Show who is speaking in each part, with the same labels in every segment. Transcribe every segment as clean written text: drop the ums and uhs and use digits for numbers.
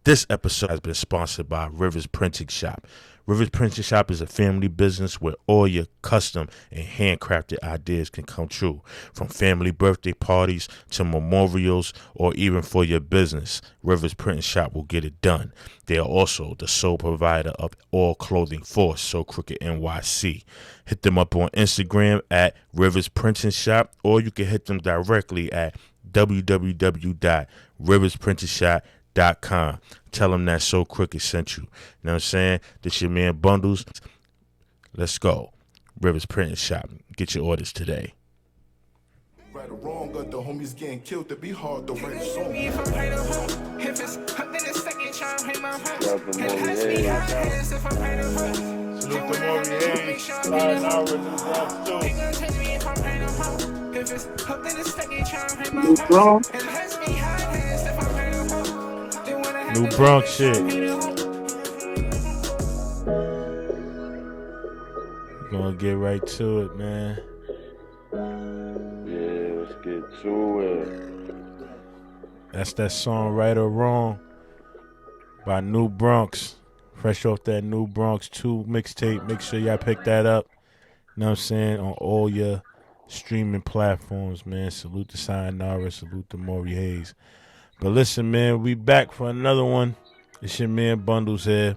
Speaker 1: This episode has been sponsored by Rivers Printing Shop. Rivers Printing Shop is a family business where all your custom and handcrafted ideas can come true. From family birthday parties to memorials or even for your business, Rivers Printing Shop will get it done. They are also the sole provider of all clothing for SOCROOKED NYC. Hit them up on Instagram at Rivers Printing Shop, or you can hit them directly at www.riversprintingshop.com. Tell them that So Crooked sent you. You know what I'm saying? This your man Bundles. Let's go. Rivers Printing Shop. Get your orders today.
Speaker 2: Right or wrong, got the homies getting killed to be hard to write a song.
Speaker 1: Salute the Maury Hayes. Sayonara, New Bronx too. New Bronx shit. Gonna get right to it, man.
Speaker 3: Yeah, let's get to it.
Speaker 1: That's that song Right or Wrong by New Bronx. Fresh off that New Bronx 2 mixtape. Make sure y'all pick that up. You know what I'm saying? On all your streaming platforms, man. Salute to Sayonara. Salute to Maury Hayes. But listen, man, we back for another one. It's your man Bundles here.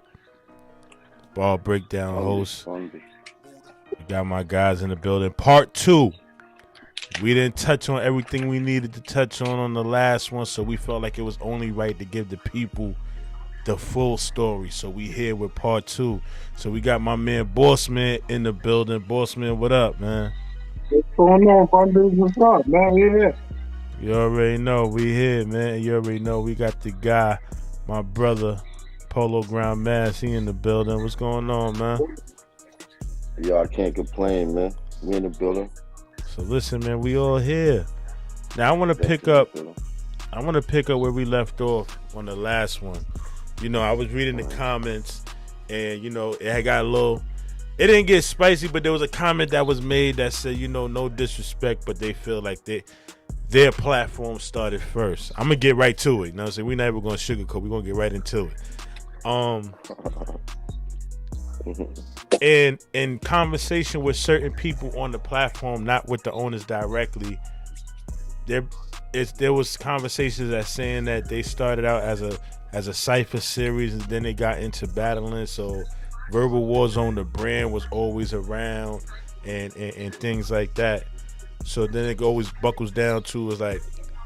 Speaker 1: Ball breakdown host. We got my guys in the building. Part 2. We didn't touch on everything we needed to touch on the last one, so we felt like it was only right to give the people the full story. So we here with part 2. So we got my man Bossman in the building. Bossman, what up, man?
Speaker 4: What's going on, Bundles? What's up, man? We here.
Speaker 1: You already know we here, man. You already know we got the guy, my brother, POLOGROUND Mass. He in the building. What's going on, man?
Speaker 3: Yo, I can't complain, man. We in the building.
Speaker 1: So listen, man, we all here. Now I want to pick up where we left off on the last one. You know, I was reading the comments, and you know, it had got a little. It didn't get spicy, but there was a comment that was made that said, you know, no disrespect, but they feel like their platform started first. I'm gonna get right to it. You know what I'm saying? We're not even gonna sugarcoat. We're gonna get right into it. And in conversation with certain people on the platform, not with the owners directly, there was conversations that saying that they started out as a cipher series, and then they got into battling. So Verbal Warzone, the brand, was always around, and things like that. So then it always buckles down to is like,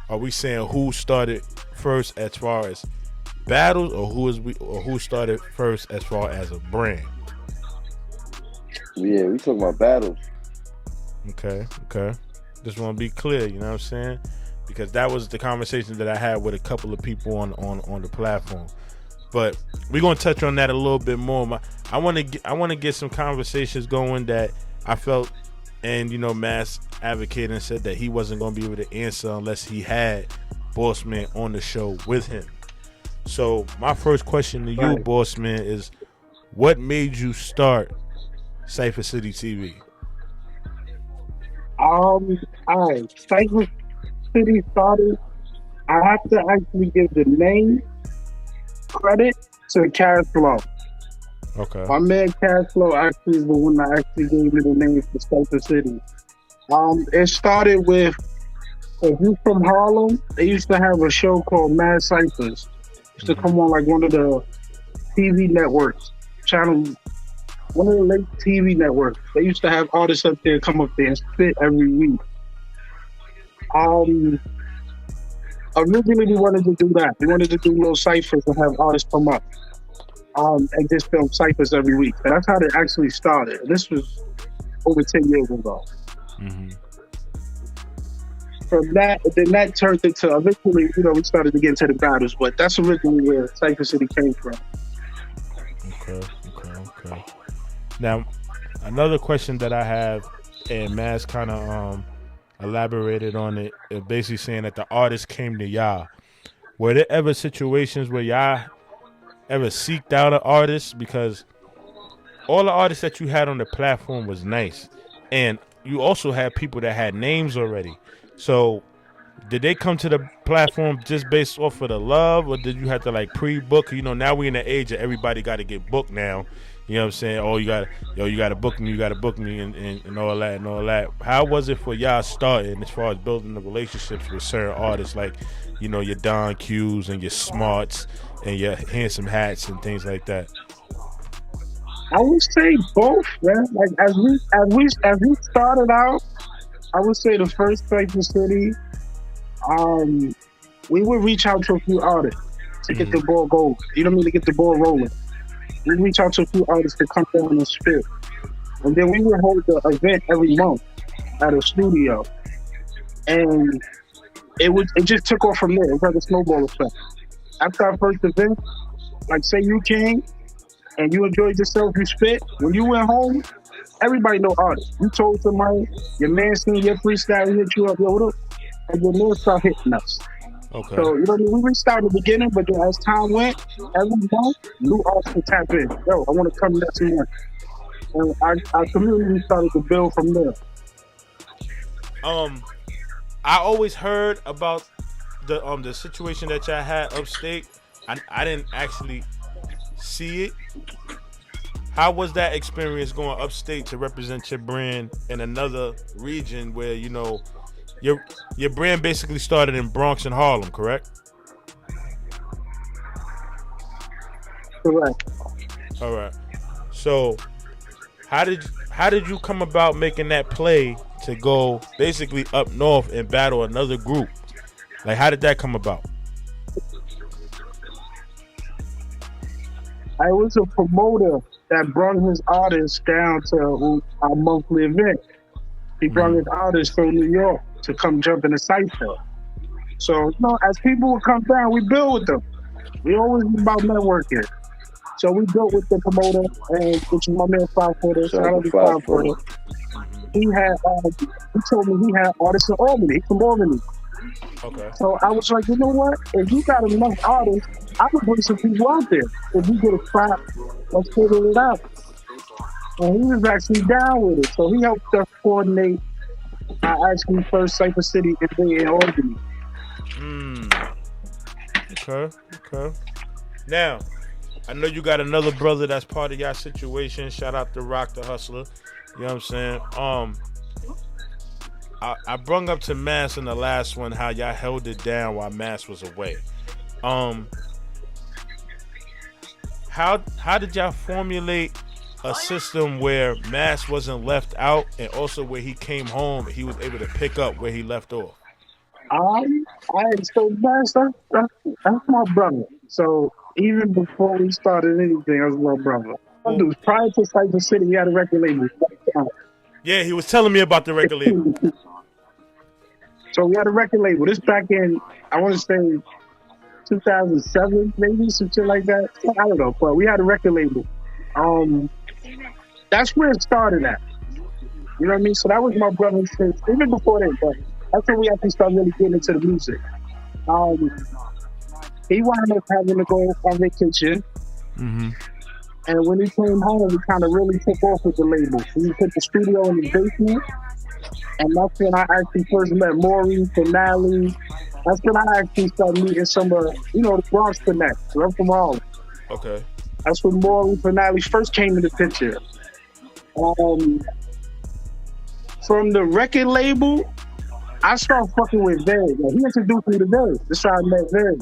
Speaker 1: are we saying who started first as far as battles, or who started first as far as a brand?
Speaker 3: Yeah, we talking about battles.
Speaker 1: Okay. Just want to be clear, you know what I'm saying? Because that was the conversation that I had with a couple of people on the platform. But we're gonna touch on that a little bit more. I want to get some conversations going that I felt, and you know, Mass advocated and said that he wasn't gonna be able to answer unless he had Bossman on the show with him. So my first question to you, Bossman, is what made you start Cypher City TV?
Speaker 4: All right. Cypher City started. I have to actually give the name credit to Cash Flow.
Speaker 1: Okay.
Speaker 4: My man Cash Flow actually is the one that actually gave me the name for Cypher City. It started with, if you from Harlem, they used to have a show called Mad Cyphers. Used to come on like one of the TV networks, one of the late TV networks. They used to have artists up there come up there and spit every week. Originally we wanted to do that. We wanted to do little ciphers and have artists come up and just film ciphers every week. And that's how it actually started. This was over 10 years ago.
Speaker 1: Mm-hmm.
Speaker 4: From that, then that turned into, eventually, you know, we started to get into the battles, but that's originally where Cypher City came from.
Speaker 1: Okay. Now, another question that I have, and Mass kind of elaborated on it, basically saying that the artists came to y'all. Were there ever situations where y'all ever seeked out an artist? Because all the artists that you had on the platform was nice, and you also had people that had names already. So did they come to the platform just based off of the love, or did you have to like pre-book? You know, now we in the age of everybody got to get booked now. You know what I'm saying? Oh, you got to book me, and all that and all that. How was it for y'all starting as far as building the relationships with certain artists, like, you know, your Don Q's and your Smarts and your Handsome Hats and things like that?
Speaker 4: I would say both, man. Like as we started out, I would say the first Cypher City, we would reach out to a few artists to get the ball going. You know what I mean? To get the ball rolling. We reach out to a few artists to come down and spit, and then we would hold the event every month at a studio, and it just took off from there. It was like a snowball effect. After our first event, like say you came and you enjoyed yourself, you spit. When you went home, everybody know artists. You told somebody, your man seen your freestyle, he hit you up, yo, what up? And your man start hitting us.
Speaker 1: Okay.
Speaker 4: So, you know what I mean? We reached out in the beginning, but then as time went, every month, new artists would tap in. Yo, I want to come next month. And our community started to build from there.
Speaker 1: I always heard about the situation that y'all had upstate. I didn't actually see it. How was that experience going upstate to represent your brand in another region where, you know, your brand basically started in Bronx and Harlem, correct?
Speaker 4: Correct.
Speaker 1: All right. So, how did you come about making that play to go basically up north and battle another group? Like, how did that come about?
Speaker 4: I was a promoter that brought his artists down to our monthly event. He brought his artists from New York to come jump in the cypher. So, you know, as people would come down, we build with them. We always about networking. So we built with the promoter, and which is my man 540. Shout out to 540. He told me he had artists in Albany. He's from Albany.
Speaker 1: Okay.
Speaker 4: So I was like, you know what? If you got enough artists, I could bring some people out there. If we get a spot, let's figure it out. And he was actually down with it. So he helped us coordinate our actually first Cypher City in Albany.
Speaker 1: Okay. Now, I know you got another brother that's part of y'all situation. Shout out to Rock the Hustler. You know what I'm saying? I brung up to Mass in the last one how y'all held it down while Mass was away. How did y'all formulate a system where Mass wasn't left out, and also where he came home he was able to pick up where he left off?
Speaker 4: So Mass, that's my brother. So even before we started anything, I was my brother. Prior to Cypher City, he had a record label.
Speaker 1: Yeah, he was telling me about the record label.
Speaker 4: So we had a record label. This back in, I want to say, 2007, maybe, some shit like that. I don't know, but we had a record label. That's where it started at. You know what I mean? So that was my brother since, even before that, but that's when we actually started really getting into the music. He wound up having to go on vacation. And when he came home, we kind of really took off with the label. We put the studio in his basement. And that's when I actually first met Maury, Finale. That's when I actually started meeting some of, the Bronx Connect. So I'm from Harlem.
Speaker 1: Okay.
Speaker 4: That's when Maury, Finale first came in the picture. From the record label, I started fucking with Veg. He introduced me to Veg. That's how I met Veg.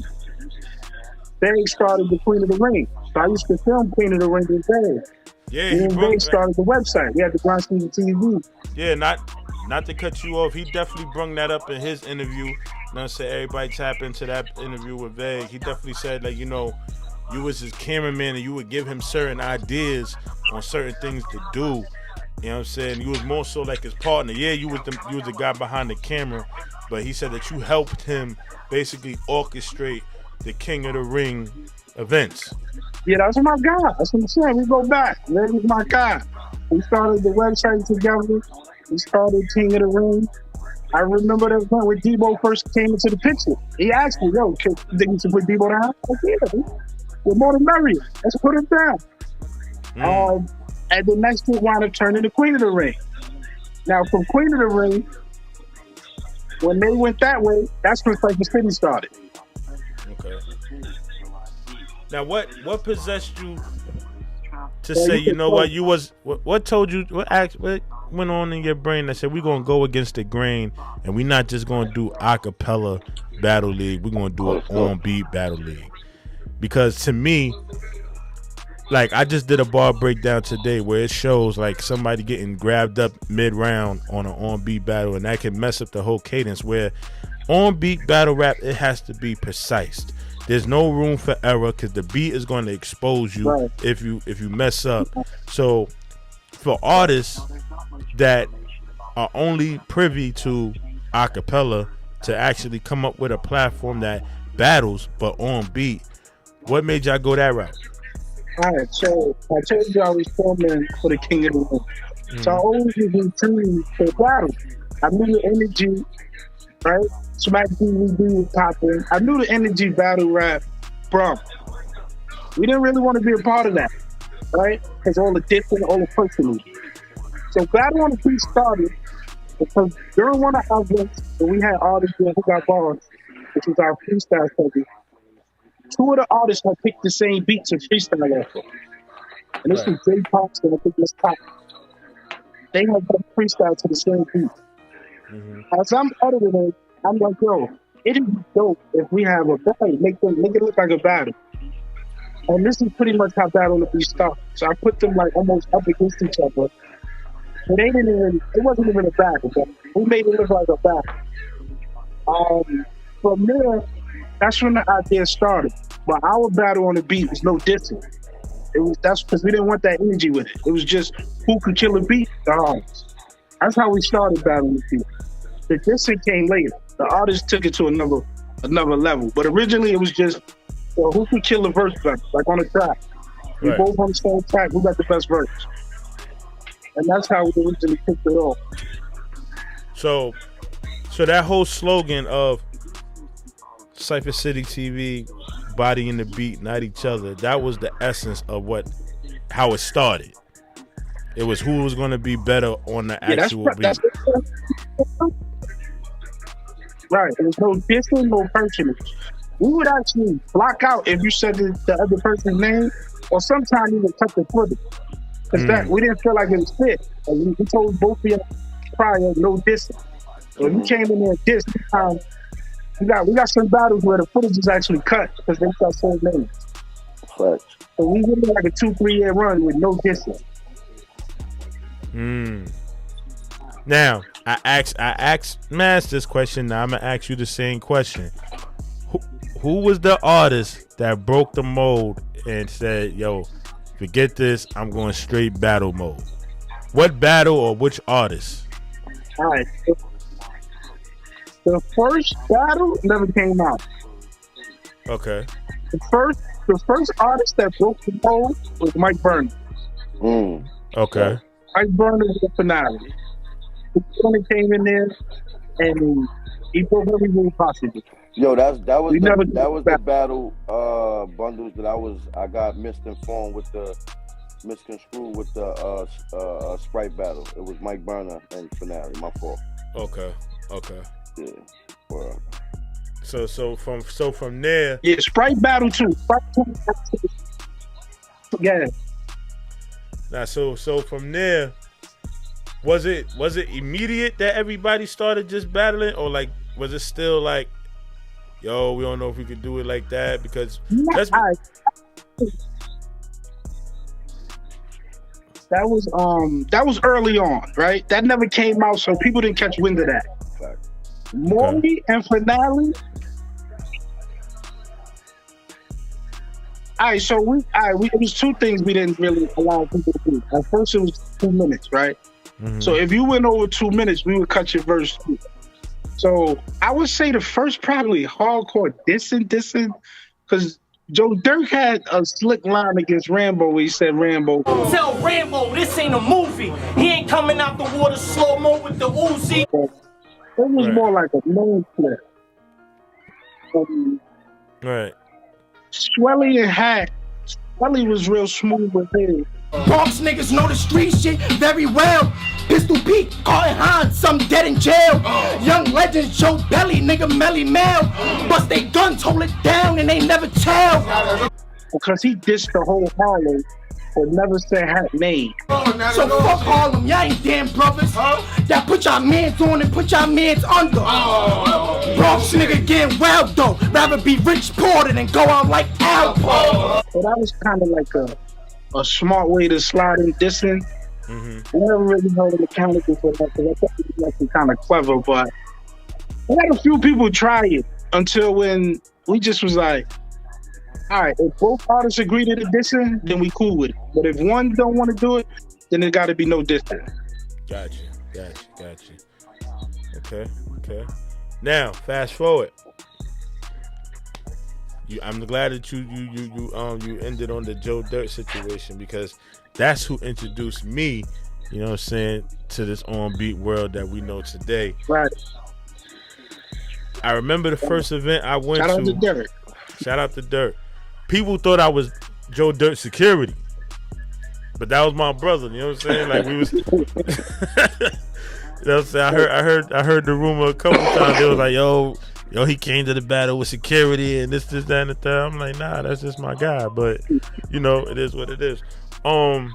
Speaker 4: Veg started the Queen of the Ring. So I used to film Queen of the Ring with Veg.
Speaker 1: Yeah,
Speaker 4: and Veg started the website. We had the Grind Studio TV.
Speaker 1: Yeah, not to cut you off, he definitely brung that up in his interview. You know what I'm saying? Everybody tap into that interview with Veg. He definitely said, like, you was his cameraman and you would give him certain ideas on certain things to do. You know what I'm saying? You was more so like his partner. Yeah, you was the guy behind the camera, but he said that you helped him basically orchestrate the King of the Ring events.
Speaker 4: Yeah, that's my guy. That's what I'm saying. We go back. That was my guy. We started the website together. We started King of the Ring. I remember that point when Debo first came into the picture. He asked me, yo, can you think you should put Debo down? I said, yeah, we're more than merrier. Let's put him down. And the next thing wound up turning to Queen of the Ring. Now, from Queen of the Ring, When they went that way, that's when Cypher City started.
Speaker 1: Okay. Now, what possessed you to
Speaker 4: So
Speaker 1: say,
Speaker 4: you
Speaker 1: you
Speaker 4: could
Speaker 1: know
Speaker 4: tell,
Speaker 1: what, you was what told you what went on in your brain that said we're gonna go against the grain and we're not just gonna do a cappella battle league, we're gonna do an
Speaker 3: Let's go.
Speaker 1: on beat battle league. Because to me, like I just did a bar breakdown today where it shows like somebody getting grabbed up mid round on an on beat battle, and that can mess up the whole cadence. Where on beat battle rap, it has to be precise. There's no room for error because the beat is going to expose you
Speaker 4: right.
Speaker 1: if you mess up. So for artists that are only privy to a cappella to actually come up with a platform that battles but on beat, what made y'all go that route?
Speaker 4: All right, so I told you I was forming for the King of the Ring. So I always was in tune to battle. I knew the energy, right? Smack DVD was popping. I knew the energy battle rap, bro. We didn't really want to be a part of that, right? Because all the different, all the personal. So battle on the beat started because during one of our events, when we had artists who got bars, which was our freestyle segment, two of the artists had picked the same beat to freestyle off of. And this
Speaker 1: Right.
Speaker 4: was Jay Pops and I think this Pop. They had done freestyle to the same beat. As I'm editing it, I'm like, yo, it'd be dope if we have a battle, make it look like a battle. And this is pretty much how Battle of the Beast started. So I put them like almost up against each other. But it wasn't even a battle, but we made it look like a battle. From there, that's when the idea started. But our battle on the beat was no different. That's because we didn't want that energy with it. It was just who could kill a beat? The artist. That's how we started Battle of the Beat. The dissing came later. The artist took it to another level. But originally it was just who could kill a verse better, like on a track. We
Speaker 1: Right.
Speaker 4: both on the same track, who got the best verse. And that's how we originally kicked it off.
Speaker 1: So that whole slogan of Cypher City TV, body in the beat, not each other, that was the essence of how it started. It was who was going to be better on the actual beat.
Speaker 4: Right. There was no dissing, no personage. We would actually block out if you said the other person's name, or sometimes even cut the footage. Because that we didn't feel like it was fit. And we told both of you prior, no dissing. So if you came in there and dissed, we got some battles where the footage is actually cut because they got same names.
Speaker 3: Facts.
Speaker 4: So we did like a 2-3 year run with no dissing.
Speaker 1: Now I asked Mass this question. Now I'm gonna ask you the same question. Who was the artist that broke the mold and said, "Yo, forget this. I'm going straight battle mode"? What battle or which artist?
Speaker 4: All right. The first battle never came out.
Speaker 1: Okay.
Speaker 4: The first artist that broke the mold was Mike Burner.
Speaker 1: Okay.
Speaker 4: Mike Burner was the finale. He came in there and he broke every rule possible.
Speaker 3: Yo, that was
Speaker 4: the
Speaker 3: the battle bundles that I got misconstrued with the Sprite battle. It was Mike Burner and finale. My fault.
Speaker 1: Okay.
Speaker 3: Yeah. Well,
Speaker 1: So from there.
Speaker 4: Yeah, Sprite battle too. Yeah.
Speaker 1: Now so from there, was it immediate that everybody started just battling, or like was it still like, yo, we don't know if we could do it like that because
Speaker 4: that was early on, right? That never came out, so people didn't catch wind of that. Maury and finale. All right, so it was two things we didn't really allow people to do. At first, it was 2 minutes, right? So if you went over 2 minutes, we would cut your verse. So I would say the first probably hardcore dissing, because Joe Dirt had a slick line against Rambo where he said, Rambo.
Speaker 5: Tell Rambo this ain't a movie. He ain't coming out the water slow-mo with the Uzi.
Speaker 4: It was more like a name flip.
Speaker 1: Right.
Speaker 4: Swelly and Hat. Swelly was real smooth with his.
Speaker 5: Bronx niggas know the street shit very well. Pistol Pete, Carlton Hines, some dead in jail. Young legends, Joe Belly, nigga Melly Mel. Bust they guns, hold it down, and they never tell.
Speaker 4: Because he dissed the whole Harlem, but never said hat made.
Speaker 5: So fuck Harlem, y'all ain't damn brothers. Y'all put y'all mans on and put y'all mans under. Bronx nigga getting wild though. Rather be rich poor than go out like Alpo.
Speaker 4: So that was kind of like a smart way to slide in dissing. I never really held him accountable for that because I thought it was actually kind of clever, but I had a few people try it until when we just was like, all right, if both artists agree to the dissing, then we cool with it. But if one don't want to do it, then there got to be no dissing.
Speaker 1: Gotcha. Okay. Now, fast forward. I'm glad that you ended on the Joe Dirt situation because that's who introduced me, you know what I'm saying, to this on-beat world that we know today.
Speaker 4: Right.
Speaker 1: I remember the first event I went to.
Speaker 4: Shout out to Dirt.
Speaker 1: Shout out to Dirt. People thought I was Joe Dirt security, but that was my brother. You know what I'm saying? Like we was. You know what I'm saying? I heard the rumor a couple times. They was like, yo, he came to the battle with security and this, that, and the third. I'm like, nah, that's just my guy. But you know, it is what it is. I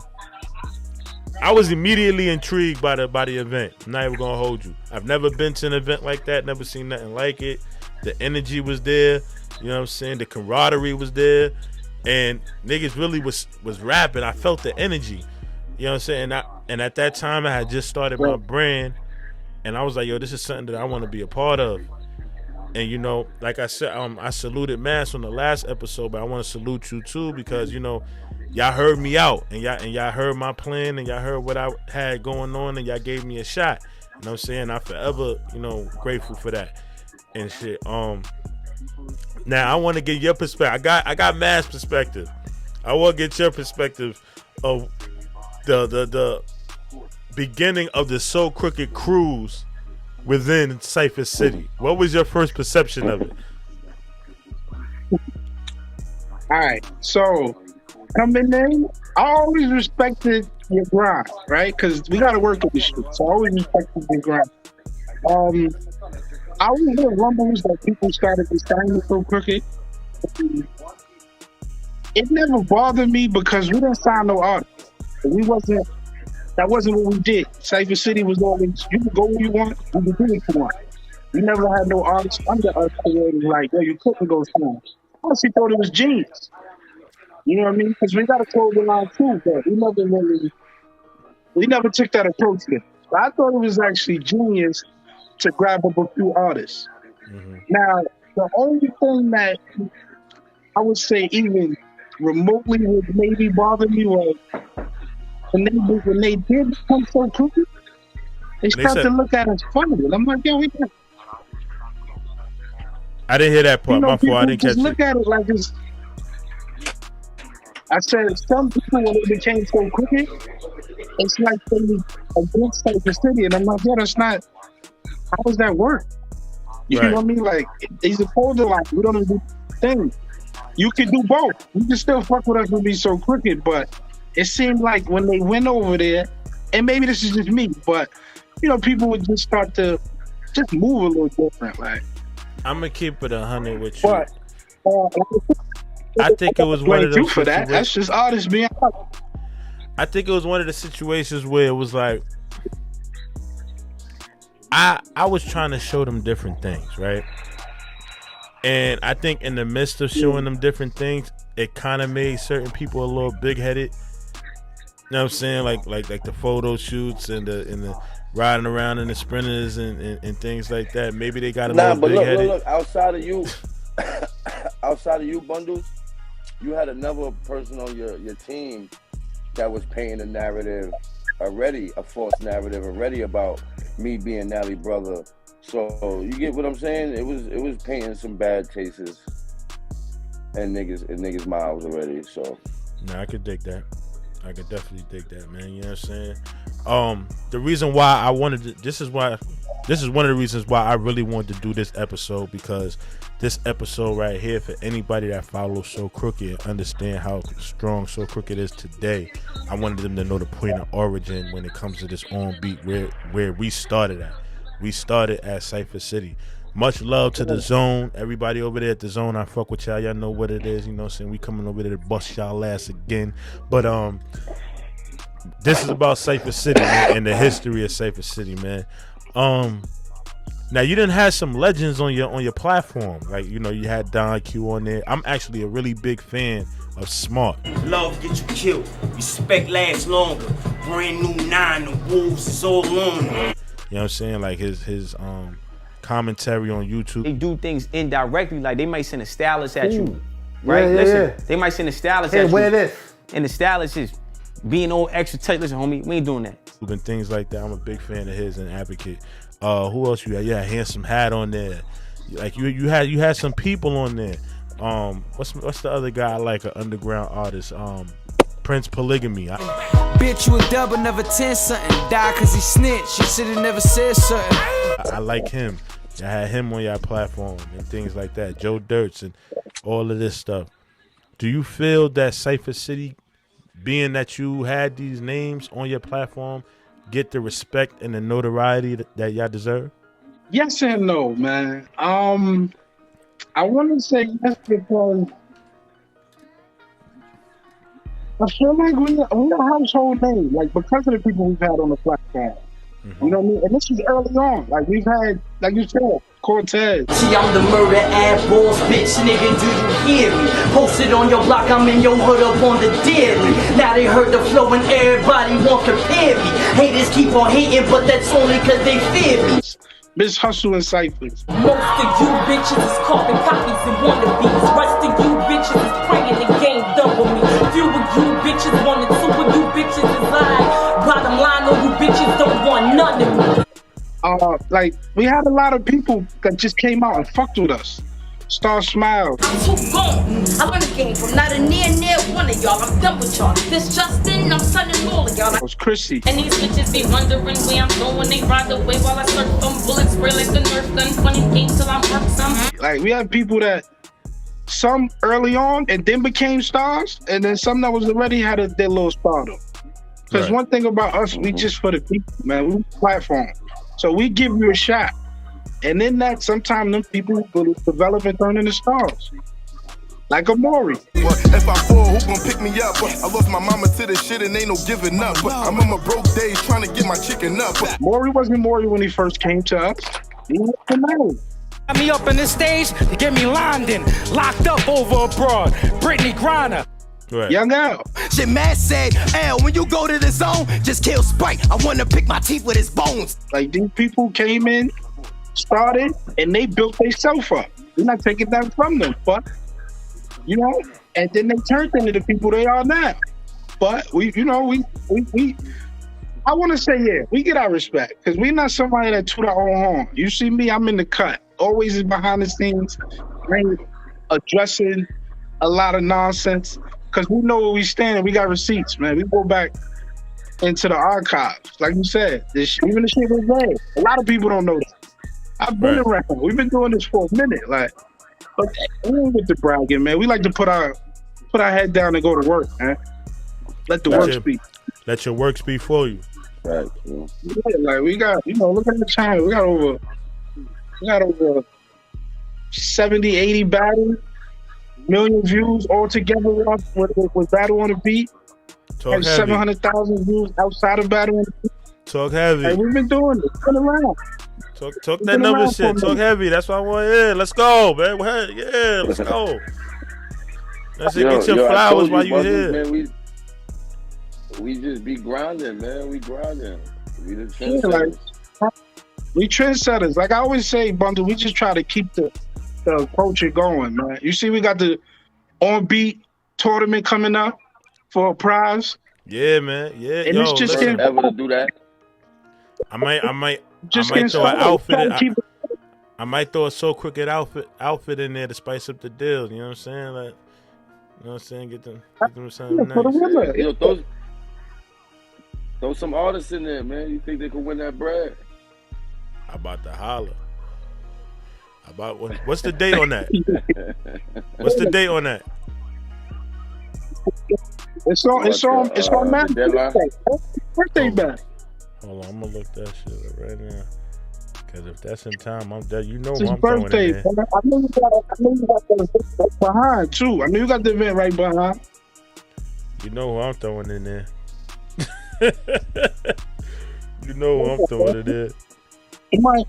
Speaker 1: was immediately intrigued by the event. I'm not even gonna hold you. I've never been to an event like that. Never seen nothing like it. The energy was there. You know what I'm saying? The camaraderie was there, and niggas really was rapping. I felt the energy. You know what I'm saying? And at that time, I had just started my brand, and I was like, yo, this is something that I want to be a part of. And you know, like I said, I saluted Mass on the last episode, but I want to salute you too because you know, y'all heard me out, and y'all heard my plan, and y'all heard what I had going on, and y'all gave me a shot. You know what I'm saying? I'm forever, you know, grateful for that and shit. Now I want to get your perspective. I got Mass perspective. I want to get your perspective of the beginning of the So Crooked cruise within Cypher City. What was your first perception of it?
Speaker 4: All right, so coming in, I always respected your grind, right? Because we got to work with this shit. So I always respected your grind. I always hear rumbles that people started to sign with So Crooked. It never bothered me because we didn't sign no artists. That wasn't what we did. Cypher City was always, you can go where you want, you can do what you want. We never had no artists under us creating like, yo, you couldn't go sign. I honestly thought it was genius. You know what I mean? Because we got to close the line too, but we never took that approach there. But I thought it was actually genius to grab up a few artists. Now, the only thing that I would say even remotely would maybe bother me was when they did become So Crooked, they started to look at us funny. And I'm like, yo,
Speaker 1: I didn't hear that part.
Speaker 4: You know,
Speaker 1: My fault. I didn't catch
Speaker 4: just
Speaker 1: it.
Speaker 4: look at it like it's. I said some people when they became So Crooked, it's like they against Cypher City, and I'm like, yeah, that's not. How does that work? You know what I mean? Like he's supposed to like we don't do things. You can do both. You can still fuck with us and be So Crooked, but it seemed like when they went over there, and maybe this is just me, but you know, people would just start to just move a little different. Like
Speaker 1: I'm gonna keep it 100 with you.
Speaker 4: But
Speaker 1: I think it was one of those
Speaker 4: for that. That's just artists being out.
Speaker 1: I think it was one of the situations where it was like I was trying to show them different things, right? And I think in the midst of showing them different things, it kind of made certain people a little big-headed. You know what I'm saying? Like the photo shoots and the riding around in the sprinters and things like that. Maybe they got a little big-headed.
Speaker 3: Look, outside of you, Bundles, you had another person on your team that was painting a narrative already, a false narrative already about me being Nally brother. So you get what I'm saying? It was painting some bad tastes and niggas mouths already. So
Speaker 1: no, I could dig that. I could definitely dig that, man. You know what I'm saying? The reason why I wanted to, this is why this is one of the reasons why I really wanted to do this episode, because this episode right here, for anybody that follows So Crooked and understand how strong So Crooked is today, I wanted them to know the point of origin when it comes to this on beat, where we started at. We started at Cypher City. Much love to the Zone. Everybody over there at the Zone, I fuck with y'all. Y'all know what it is. You know what I'm saying? We coming over there to bust y'all ass again. But this is about Cypher City, man, and the history of Cypher City, man. Now you done had some legends on your platform, like, you know, you had Don Q on there. I'm actually a really big fan of Smart.
Speaker 6: Love get you killed, respect lasts longer. Brand new 9, the wolves is all on.
Speaker 1: You know what I'm saying? Like his commentary on YouTube.
Speaker 7: They do things indirectly, like they might send a stylist at you, right? Listen, they might send a stylist at you.
Speaker 8: Wear this.
Speaker 7: And the stylist is being all extra tight. Listen, homie, we ain't doing that.
Speaker 1: And things like that. I'm a big fan of his and advocate. Who else you had? Yeah, Handsome Hat on there. Like you had some people on there. What's the other guy I like, an underground artist? Prince Polygamy.
Speaker 9: Bitch, you a double, never 10 something. Die cause he snitched. You should've never said something.
Speaker 1: I like him. I had him on your platform and things like that. Joe Dirts and all of this stuff. Do you feel that Cypher City, being that you had these names on your platform, get the respect and the notoriety that y'all deserve?
Speaker 4: Yes and no, man. I want to say yes because I feel like we're a household name, like because of the people we've had on the platform. You know what I mean? And this was early on. Like we've had, like you said, Cortez.
Speaker 6: See, I'm the murder ad boss, bitch, nigga, do you hear me? Posted on your block, I'm in your hood up on the daily. Now they heard the flow and everybody want to compare me. Haters keep on hating, but that's only cause they fear me.
Speaker 4: Miss Hustle and Cyphers.
Speaker 10: Most of you bitches is carbon copies and wannabes. Rest of you bitches is praying the game done with me. Few of you bitches wanted, 2 of you bitches is live. Bottom line, all you bitches don't want none of me.
Speaker 4: Like we had a lot of people that just came out and fucked with us. Star Smile.
Speaker 10: I'm too gone. I learned the game from not a near one of y'all. I'm done with y'all. This Justin, I'm sunning all of y'all.
Speaker 4: That was Chrissy.
Speaker 10: And these bitches be wondering where I'm going. They ride away while I surf them bullets spray like the Nerf gun. Funny game till I'm work some.
Speaker 4: Like we had people that some early on and then became stars, and then some that was already had their little stardom. Because one thing about us, we just for the people, man. We platform. So we give you a shot. And then that sometimes them people will develop and turn into stars. Like Amori.
Speaker 2: Well, if I fall, who gon' pick me up? I lost my mama to this shit and ain't no giving up. I'm on my broke days trying to get my chicken up.
Speaker 4: Maury wasn't Maury when he first came to us. He was the man.
Speaker 9: Got me up in the stage to get me London. Locked up over abroad. Brittany Griner.
Speaker 1: Right.
Speaker 4: Young Al.
Speaker 9: Shit, man said, L, when you go to the zone, just kill Sprite. I want to pick my teeth with his bones.
Speaker 4: Like these people came in, started, and they built themselves up. We're not taking that from them, but you know, and then they turned into the people they are now. But we I want to say, yeah, we get our respect because we're not somebody that toot our own horn. You see me, I'm in the cut, always is behind the scenes, addressing a lot of nonsense because we know where we stand and we got receipts, man. We go back into the archives, like you said. Even the shit was there. A lot of people don't know that. I've been around. We've been doing this for a minute, like. But we ain't with the bragging, man. We like to put our head down and go to work, man. Let the work speak.
Speaker 1: Let your work speak for you.
Speaker 3: Right.
Speaker 4: Yeah, like we got, look at the channel. We got over 70, 80 battles, million views all together with Battle on the Beat.
Speaker 1: Talk
Speaker 4: and 700,000 views outside of Battle on the Beat.
Speaker 1: Talk heavy.
Speaker 4: Like, we've been doing it. Been around.
Speaker 1: Talk that number shit. Talk heavy. That's what I want. Yeah, let's go, man. Yeah, let's go. Let's get your flowers while you here.
Speaker 3: Man, we just be grinding, man. We grinding. We the
Speaker 4: trendsetters. We trendsetters. Like I always say, Bundle, we just try to keep the culture going, man. You see, we got the On Beat tournament coming up for a prize.
Speaker 1: Yeah, man. Yeah,
Speaker 4: and it's just getting
Speaker 3: ever to do that.
Speaker 1: I might throw an outfit. I might throw a So Crooked outfit in there to spice up the deal. You know what I'm saying? Like, you know what I'm saying? Get them something nice.
Speaker 3: You know, throw some artists in there, man. You think they could win that bread?
Speaker 1: I about to holler. About what's the date on that? What's the date on that?
Speaker 4: It's on Matt's birthday back.
Speaker 1: Hold on, I'm gonna look that shit up right now. Cause if that's in time, I'm dead. You know
Speaker 4: It's his
Speaker 1: I'm throwing
Speaker 4: birthday.
Speaker 1: it in.
Speaker 4: I know you got the event behind too. I know you got the event right behind.
Speaker 1: You know who I'm throwing in there. You know who I'm throwing it in.
Speaker 4: You might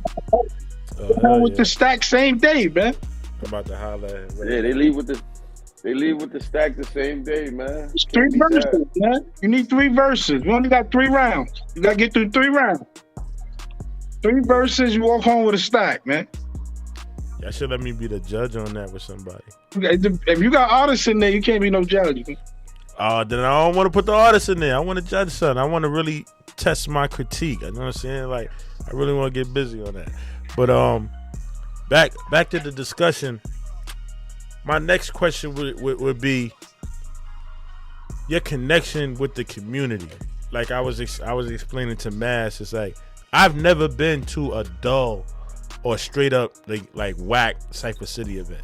Speaker 4: with
Speaker 1: Yeah.
Speaker 4: the stack same day, man.
Speaker 1: I'm about to holler at him right
Speaker 3: Yeah,
Speaker 1: now.
Speaker 3: they leave with the stack the same day, man.
Speaker 4: It's 3
Speaker 3: Can't beat that.
Speaker 4: verses, man. You need 3 verses. We only got 3 rounds. You gotta get through 3 rounds. 3 verses, you walk home with a stack, man.
Speaker 1: Y'all should let me be the judge on that with somebody.
Speaker 4: If you got artists in there, you can't be no judge.
Speaker 1: Then I don't want to put the artist in there. I want to judge something. I want to really test my critique. You know what I'm saying? Like, I really want to get busy on that. But back to the discussion. My next question would be your connection with the community. Like I was explaining to Mass, it's like I've never been to a dull or straight up like whack Cypher City event.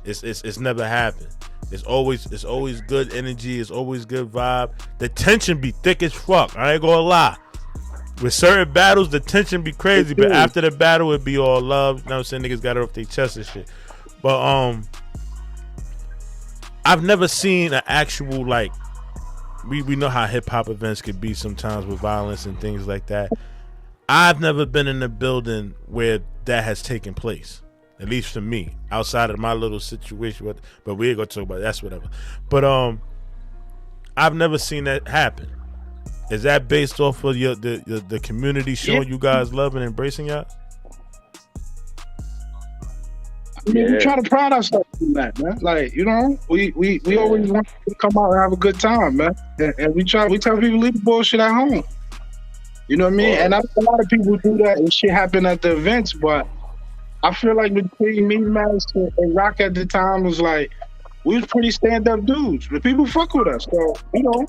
Speaker 1: It's never happened. It's always good energy. It's always good vibe. The tension be thick as fuck. I ain't gonna lie. With certain battles, the tension be crazy, but after the battle, it be all love. You know what I'm saying? Niggas got it off their chest and shit. But I've never seen an actual like. We know how hip hop events could be sometimes with violence and things like that. I've never been in a building where that has taken place. At least for me, outside of my little situation, but we ain't gonna talk about it. That's whatever. But I've never seen that happen. Is that based off of the community showing you guys love and embracing y'all?
Speaker 4: I mean, we try to pride ourselves in that, man. Like, you know, we always want to come out and have a good time, man. And we tell people leave the bullshit at home. You know what I mean? And I know a lot of people do that and shit happen at the events, but I feel like between me, Max, and Rock at the time was like, we was pretty stand-up dudes. The people fuck with us. So, you know,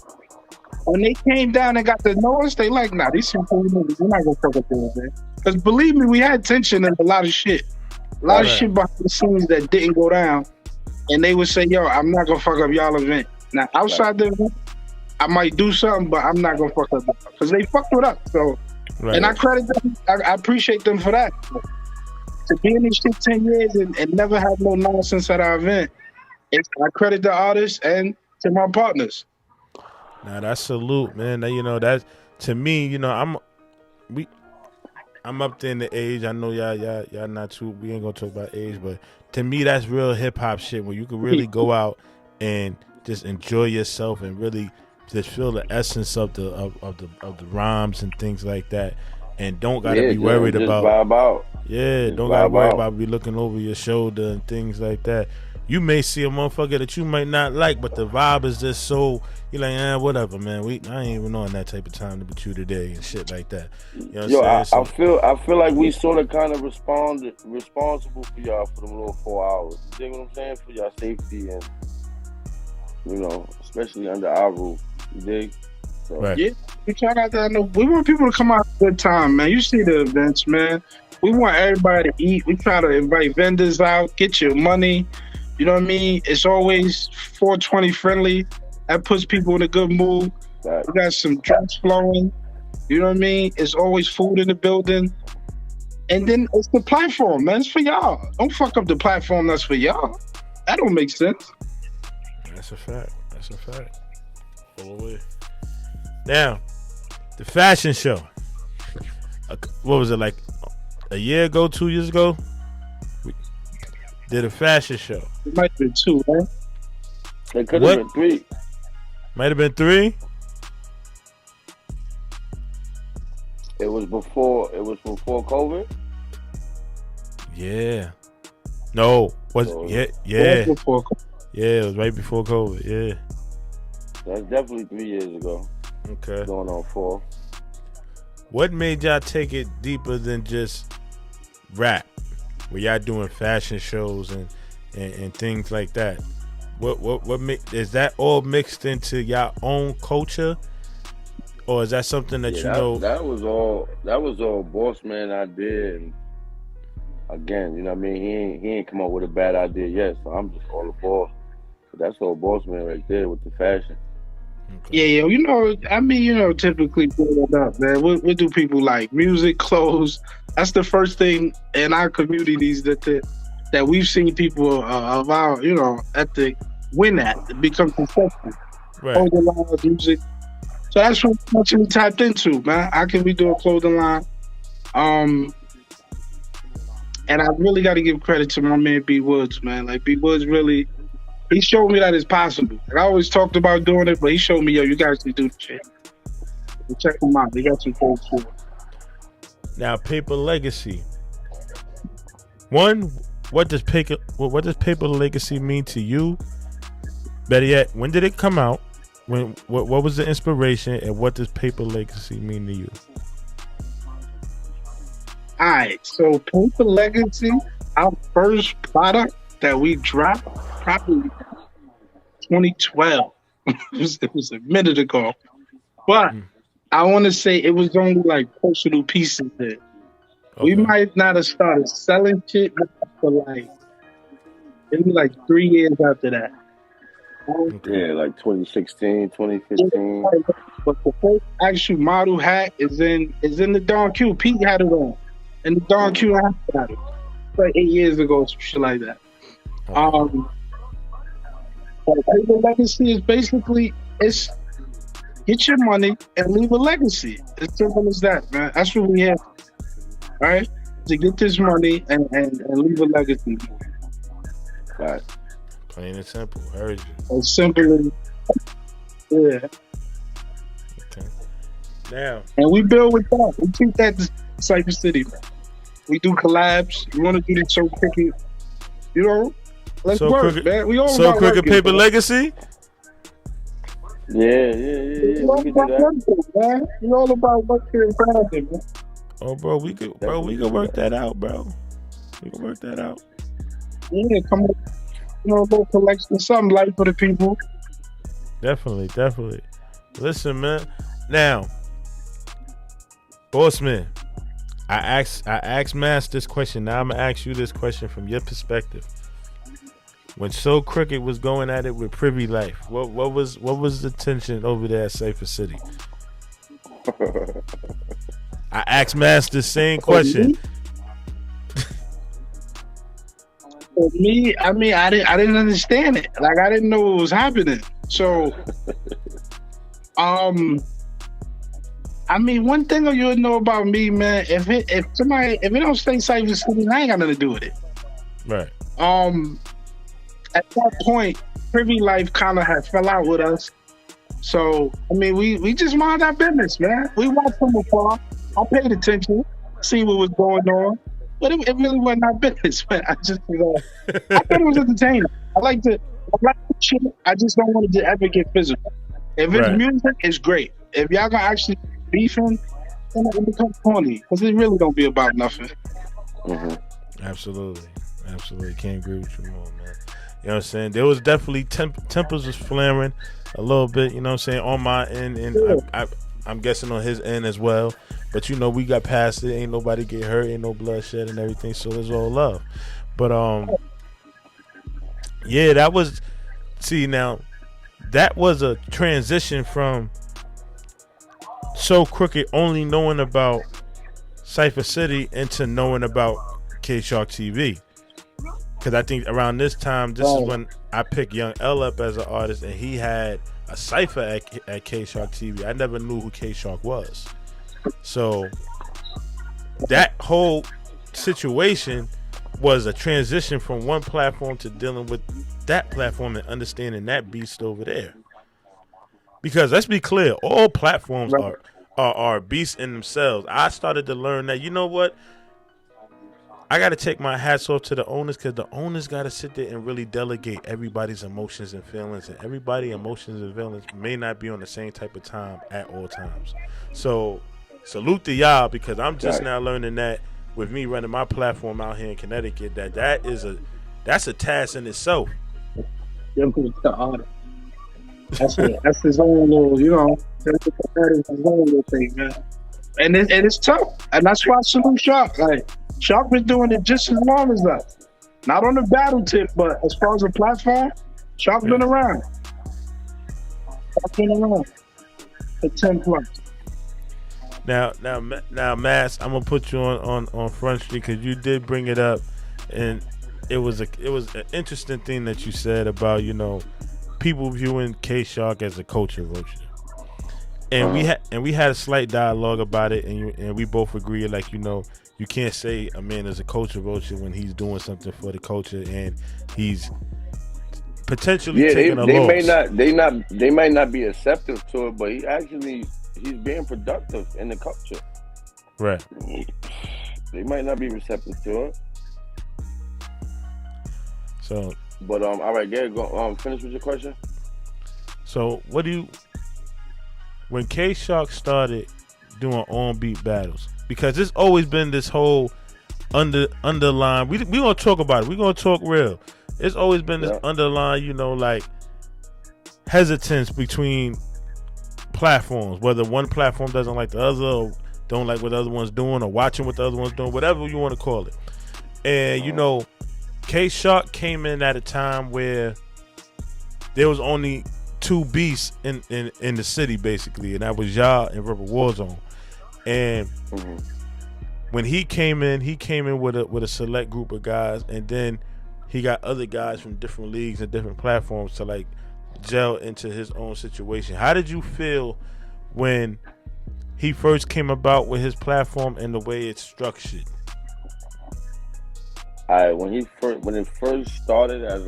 Speaker 4: when they came down and got to know us, they like, nah, these some cool niggas. We're not gonna fuck up there, man. Because believe me, we had tension and a lot of shit. A lot of shit behind the scenes that didn't go down. And they would say, yo, I'm not gonna fuck up y'all event. Now, outside the event, I might do something, but I'm not gonna fuck up because they fucked with us. So, and I credit them. I appreciate them for that. To be in this shit 10 years and never have no nonsense at our event, I credit the artists and to my partners.
Speaker 1: Now that's salute, man. Now, you know, that's to me. You know, I'm up there in the age. I know y'all not too. We ain't gonna talk about age, but to me, that's real hip hop shit where you can really go out and just enjoy yourself and really just feel the essence of the rhymes and things like that, and don't gotta be worried about.
Speaker 3: Vibe out.
Speaker 1: Yeah, don't gotta worry about be looking over your shoulder and things like that. You may see a motherfucker that you might not like, but the vibe is just so you're like, whatever, man. I ain't even on that type of time to be you today and shit like that. You know what I'm saying?
Speaker 3: I feel like we sort of kind of responsible for y'all for them little 4 hours. You dig what I'm saying? For y'all safety and especially under our roof. You dig? So.
Speaker 4: Right. Yeah, we try not to. We want people to come out a good time, man. You see the events, man. We want everybody to eat. We try to invite vendors out, get your money. You know what I mean? It's always 420 friendly. That puts people in a good mood. Right. We got some drinks flowing. You know what I mean? It's always food in the building. And then it's the platform, man. It's for y'all. Don't fuck up the platform that's for y'all. That don't make sense.
Speaker 1: That's a fact. All the way. Now, the fashion show. What was it, like a year ago, 2 years ago? We did a fashion show.
Speaker 4: It might have been 2, man.
Speaker 3: It could have been 3.
Speaker 1: Might have been 3.
Speaker 3: It was before COVID.
Speaker 1: Yeah. No. Yeah.
Speaker 4: It was before COVID.
Speaker 1: Yeah, it was right before COVID. Yeah.
Speaker 3: That's definitely 3 years ago.
Speaker 1: Okay.
Speaker 3: Going on 4.
Speaker 1: What made y'all take it deeper than just rap? Were y'all doing fashion shows and things like that? What is that all mixed into y'all own culture? or is that something that
Speaker 3: Yeah,
Speaker 1: you know?
Speaker 3: that was all Boss Man idea. And again, you know what I mean? He ain't come up with a bad idea yet, so I'm just all aboard. But that's all Boss Man right there with the fashion.
Speaker 4: Yeah, you know, I mean, you know, typically growing up, man, what do people like? Music, clothes. That's the first thing in our communities that we've seen people of our, you know, ethic win at, become successful.
Speaker 1: Right.
Speaker 4: Clothing line, music. So that's what I'm actually tapped into, man. How can we do a clothing line? And I really got to give credit to my man B Woods, man. Like B Woods really. He showed me that it's possible. Like, I always talked about doing it, but he showed me, yo, you guys can do the shit. And check them out. They got some cool shit.
Speaker 1: Now, Paper Legacy. One, what does Paper Legacy mean to you? Better yet, when did it come out? What was the inspiration, and what does Paper Legacy mean to you?
Speaker 4: All right, so Paper Legacy, our first product that we dropped, probably 2012. It was a minute ago. But I want to say it was only like personal pieces there. Okay. We might not have started selling shit for like, maybe like 3 years after that.
Speaker 3: Yeah, like 2016, 2015.
Speaker 4: But the first actual model hat is in the Don Q. Pete had it on. And the Don Q had it. Like 8 years ago, some shit like that. Paper Legacy is basically, it's get your money and leave a legacy. As simple as that, man. That's what we have, right? To get this money and leave a legacy.
Speaker 3: Right.
Speaker 1: Plain and simple. Heard you.
Speaker 4: As simple as, yeah.
Speaker 1: Okay. Now.
Speaker 4: And we build with that. We treat that to Cypress City, man. We do collabs. You want to do the So Crooked, you know? Let's
Speaker 1: So
Speaker 4: work,
Speaker 1: crooked,
Speaker 4: man. We all
Speaker 1: So Crooked Paper
Speaker 4: man.
Speaker 1: Legacy?
Speaker 3: Yeah. We can do that.
Speaker 4: Man. We all about working and grinding, man.
Speaker 1: Oh, bro, we could work that out, bro. We can work that out.
Speaker 4: Yeah, come on. You know, a little collection, something light for the people.
Speaker 1: Definitely. Listen, man. Now, Bossman, I asked Mass this question. Now I'm gonna ask you this question from your perspective. When So Crooked was going at it with Privy Life, what was the tension over there at Cypher City? I asked Mass the same question.
Speaker 4: For me, I mean, I didn't understand it. Like, I didn't know what was happening. So, I mean, one thing you know about me, man, if it don't stay Cypher City, I ain't got nothing to do with it.
Speaker 1: Right.
Speaker 4: At that point, Privy Life kind of had fell out with us. So, I mean, we just mind our business, man. We watched from afar. I paid attention, see what was going on. But it really wasn't our business, man. I just, I thought it was entertaining. I like the shit. I just don't want it to ever get physical. If it's music, it's great. If y'all gonna actually beefing, then it becomes funny. Because it really don't be about nothing.
Speaker 3: Mm-hmm.
Speaker 1: Absolutely. Can't agree with you more, man. You know what I'm saying? There was definitely tempers was flaring a little bit, you know what I'm saying, on my end, and I'm guessing on his end as well. But you know, we got past it. Ain't nobody get hurt, ain't no bloodshed and everything, so it's all love. But yeah, that was a transition from So Crooked only knowing about Cypher City into knowing about K-Shark TV. Because I think around this time, this is when I picked Young L up as an artist, and he had a cipher at K-Shark TV. I never knew who K-Shark was. So that whole situation was a transition from one platform to dealing with that platform and understanding that beast over there. Because let's be clear, all platforms are beasts in themselves. I started to learn that, you know what? I got to take my hats off to the owners, because the owners got to sit there and really delegate everybody's emotions and feelings. And everybody's emotions and feelings may not be on the same type of time at all times. So salute to y'all, because I'm just now learning that with me running my platform out here in Connecticut, that's a task in itself.
Speaker 4: That's his own little, that is his own little thing, man. And it's tough, and that's why I salute Shark. Like Shark been doing it just as long as us. Not on the battle tip, but as far as a platform, Shark's been around. Shark's been around for 10 plus.
Speaker 1: Now, Mass, I'm gonna put you on Front Street because you did bring it up, and it was an interesting thing that you said about people viewing K Shark as a culture vulture, and we had a slight dialogue about it, and we both agreed you can't say a man is a culture vulture when he's doing something for the culture and he's potentially taking a loss.
Speaker 3: They might not be receptive to it, but he's being productive in the culture.
Speaker 1: Right.
Speaker 3: They might not be receptive to it.
Speaker 1: So.
Speaker 3: But all right, Gary, go finish with your question.
Speaker 1: So when K Shark started doing on beat battles, because it's always been this whole underline. We gonna talk about it. We gonna talk real. It's always been this underline, hesitance between platforms, whether one platform doesn't like the other, or don't like what the other one's doing, or watching what the other one's doing, whatever you want to call it. And K Shark came in at a time where there was only two beasts in the city, basically, and that was Yah and Rebel Warzone. And when he came in with a select group of guys, and then he got other guys from different leagues and different platforms to gel into his own situation. How did you feel when he first came about with his platform and the way it's structured?
Speaker 3: When it first started as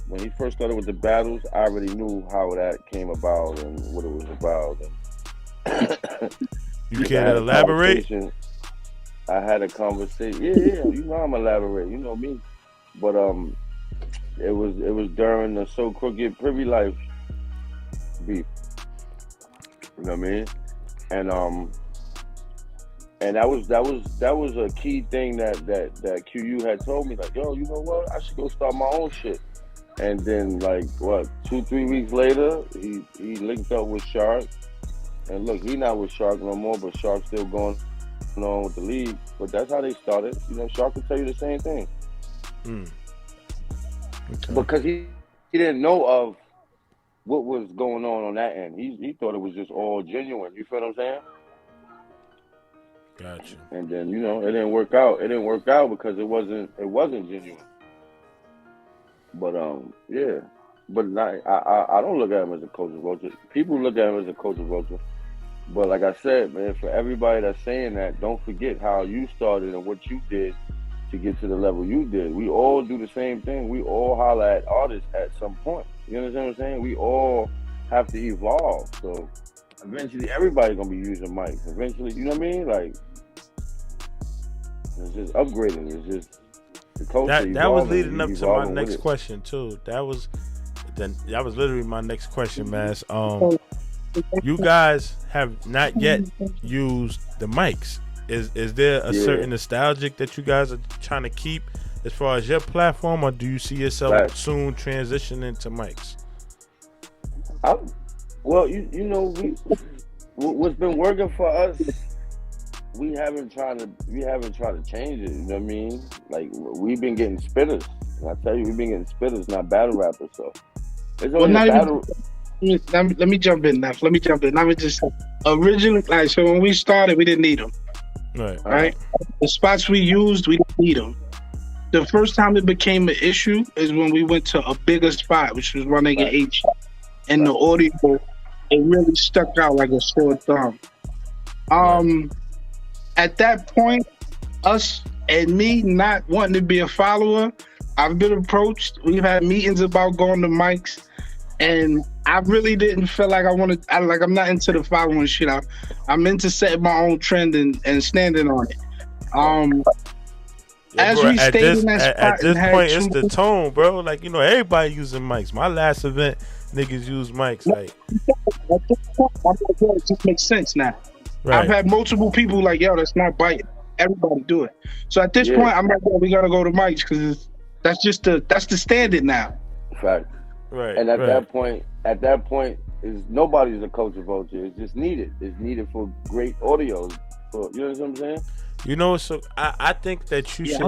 Speaker 3: when he first started with the battles, I already knew how that came about and what it was about. And
Speaker 1: you can't elaborate?
Speaker 3: I had a conversation. Yeah, I'm elaborate. You know me. But it was during the SOCROOKED Privy Life beef. You know what I mean? And that was a key thing that QU had told me, yo, you know what? I should go start my own shit. And then 2-3 weeks later, he linked up with Shark. And look, he not with Shark no more, but Shark's still going on with the league. But that's how they started. Shark will tell you the same thing. Okay. Because he didn't know of what was going on that end. He thought it was just all genuine. You feel what I'm saying?
Speaker 1: Gotcha.
Speaker 3: And then it didn't work out. It didn't work out because it wasn't genuine. But yeah. But I don't look at him as a culture vulture. People look at him as a culture vulture. But like I said, man, for everybody that's saying that, don't forget how you started and what you did to get to the level you did. We all do the same thing. We all holler at artists at some point. You understand what I'm saying? We all have to evolve. So eventually everybody's gonna be using mics. Eventually, you know what I mean? It's just upgrading. It's just the culture.
Speaker 1: That was leading up to my next question too. That was literally my next question, man. You guys have not yet used the mics. Is there a certain nostalgic that you guys are trying to keep as far as your platform, or do you see yourself soon transitioning to mics?
Speaker 3: Well, what's been working for us, we haven't tried to change it. You know what I mean? We've been getting spitters. And I tell you, we've been getting spitters, not battle rappers. So it's only battle.
Speaker 4: Let me jump in now. I was just originally so when we started, we didn't need them. Right. The spots we used, we didn't need them. The first time it became an issue is when we went to a bigger spot, which was Running H, and the audio, it really stuck out like a sore thumb. At that point, us and me not wanting to be a follower, I've been approached. We've had meetings about going to mics, and I really didn't feel like I'm not into the following shit. I'm into setting my own trend and standing on it. At
Speaker 1: this point, it's the tone, bro. Everybody using mics. My last event, niggas use mics.
Speaker 4: It just makes sense now. Right. I've had multiple people yo, that's not biting. Everybody do it. So at this point, I'm we gotta go to mics because that's the standard now.
Speaker 3: Fact.
Speaker 1: Right.
Speaker 3: And at
Speaker 1: right.
Speaker 3: that point, is nobody's a culture vulture. It's just needed. It's needed for great audio. For, you know what I'm saying?
Speaker 1: You know, so I think that you
Speaker 4: Yeah,
Speaker 1: should.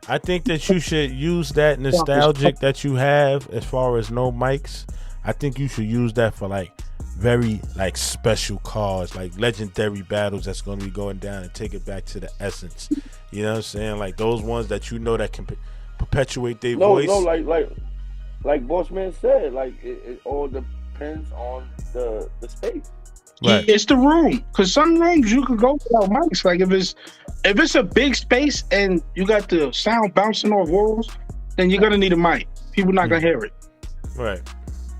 Speaker 1: I think that you should use that nostalgic that you have as far as no mics. I think you should use that for like very like special cars, like legendary battles that's going to be going down, and take it back to the essence. You know what I'm saying? Like those ones that you know that can perpetuate their voice.
Speaker 3: No, like Boss Man said, like it all depends on the space.
Speaker 1: Right.
Speaker 4: It's the room, because some rooms you could go without mics. Like if it's a big space and you got the sound bouncing off walls, then you're gonna need a mic. People not gonna hear it.
Speaker 1: Right.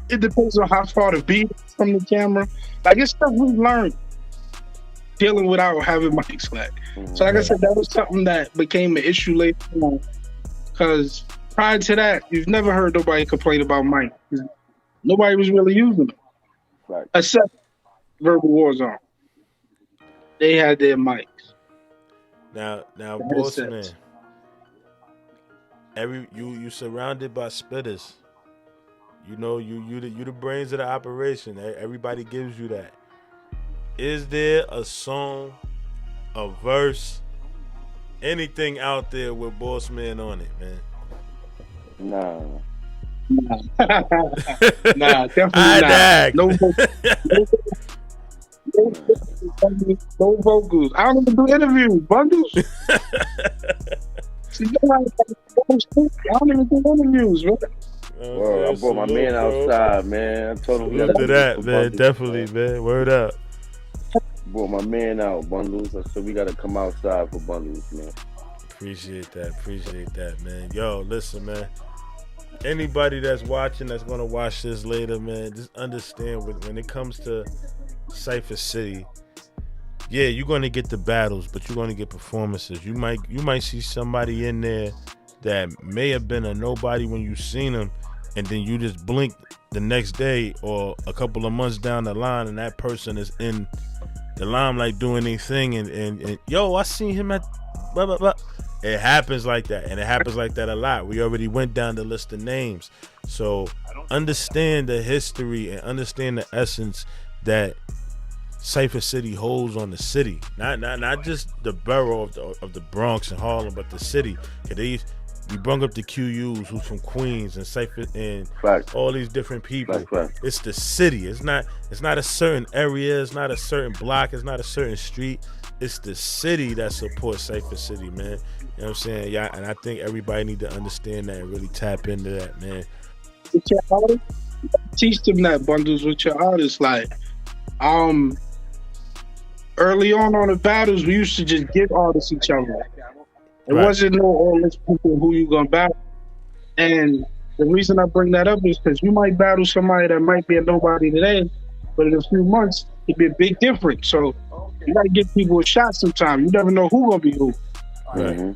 Speaker 4: It depends on how far the beat is from the camera. Like it's stuff we learned dealing without having mics. Like so, like I said, that was something that became an issue later on. Because prior to that, you've never heard nobody complain about mics. Nobody was really using them,
Speaker 3: Right.
Speaker 4: except Verbal Warzone. They had their mics.
Speaker 1: Now,
Speaker 4: That
Speaker 1: boss
Speaker 4: is
Speaker 1: man,
Speaker 4: it.
Speaker 1: you surrounded by spitters. You know, you the brains of the operation. Everybody gives you that. Is there a song, a verse, anything out there with Boss Man on it, man?
Speaker 3: Nah.
Speaker 4: Nah, definitely
Speaker 1: I
Speaker 4: not. No vocals. I don't even do interviews. Bundles. See, I don't even do interviews, man.
Speaker 3: Well, I brought my man outside, man. I told him we
Speaker 1: After
Speaker 3: gotta
Speaker 1: that,
Speaker 3: do
Speaker 1: man,
Speaker 3: Bundles,
Speaker 1: definitely, man. Word up.
Speaker 3: Brought my man out, Bundles. I said we gotta come outside for Bundles, man.
Speaker 1: Appreciate that, man. Yo, listen, man. Anybody that's watching, that's gonna watch this later, man, just understand when it comes to Cypher City, yeah, you're gonna get the battles, but you're gonna get performances. You might see somebody in there that may have been a nobody when you seen them, and then you just blink the next day or a couple of months down the line, and that person is in the limelight doing their thing, and yo, I seen him at blah blah blah. It happens like that, and it happens like that a lot. We already went down the list of names, so understand the history and understand the essence that Cypher City holds on the city, not just the borough of the Bronx and Harlem, but the city. We brung up the QUs who's from Queens and Cypher and all these different people. It's the city. It's not a certain area. It's not a certain block. It's not a certain street. It's the city that supports Cypher City, man. You know what I'm saying? Yeah, and I think everybody need to understand that and really tap into that, man.
Speaker 4: With your artists, teach them that, Bundles, with your artists. Like, early on the battles, we used to just give artists each other. It wasn't no all this people who you gonna battle. And the reason I bring that up is because you might battle somebody that might be a nobody today, but in a few months it'd be a big difference. So you gotta give people a shot sometime. You never know who gonna be who.
Speaker 3: Mm-hmm.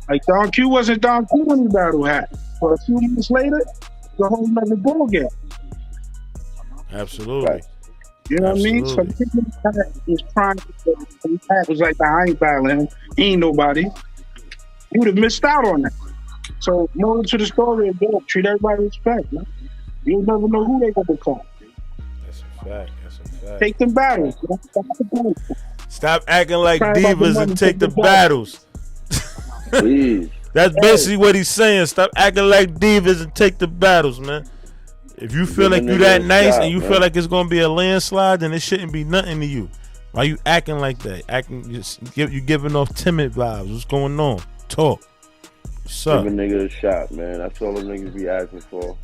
Speaker 4: Like Don Q wasn't Don Q when he battle hat. But a few months later, the whole nother ball game.
Speaker 1: Absolutely.
Speaker 4: You know what I mean? So people is trying to was like, I ain't battling him. He ain't nobody. You would have missed out on that. So moral to the story is treat everybody with respect, man. You'll never know who they gonna become.
Speaker 1: That's a fact.
Speaker 4: Take them battles.
Speaker 1: Stop acting like divas and take the battles. That's basically what he's saying. Stop acting like divas and take the battles, man. If you feel like you that nice and you feel like it's gonna be a landslide, then it shouldn't be nothing to you. Why you acting like that? You giving off timid vibes. What's going on? Talk. What's up?
Speaker 3: Give a nigga a shot, man. That's all the niggas be asking for.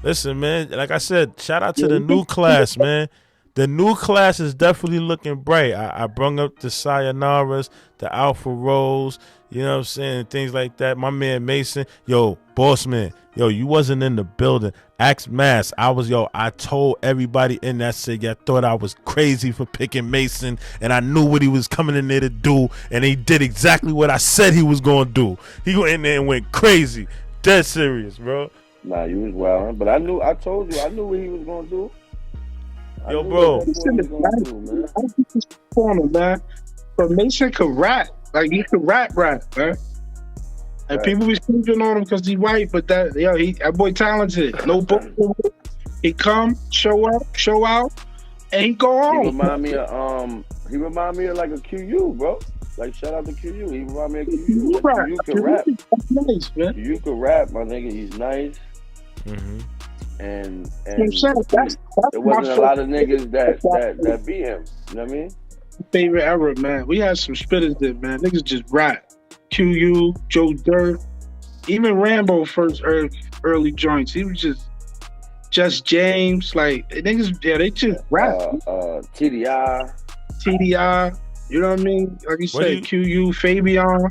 Speaker 1: Listen, man, like I said, shout out to the new class, man. The new class is definitely looking bright. I brung up the Sayanaras, the Alpha Rolls, you know what I'm saying, things like that. My man Mason, yo, boss man, yo, you wasn't in the building. Axe Mass, I told everybody in that city, I thought I was crazy for picking Mason, and I knew what he was coming in there to do, and he did exactly what I said he was going to do. He went in there and went crazy. Dead serious, bro.
Speaker 3: Nah, you was wild, but I knew what he was going to do.
Speaker 1: Yo, bro.
Speaker 4: Man. But Mason could rap. Like, he could rap, man. And people be sleeping on him because he white, but that boy talented. No book. He come, show up, show out, and he go on.
Speaker 3: He remind me of like a QU, bro. Like shout out to QU. He remind me of QU. QU can rap.
Speaker 4: Nice, man.
Speaker 3: QU can rap, my nigga. He's nice.
Speaker 1: Mm-hmm.
Speaker 3: And
Speaker 4: that's
Speaker 3: there wasn't a lot of niggas that beat him. You know what I mean?
Speaker 4: Favorite era, man. We had some spitters that, man. Niggas just rap. QU, Joe Dirt, even Rambo first early joints. He was just James. Like niggas, they just rap. TDI. You know what I mean? Like you said, QU, Fabian,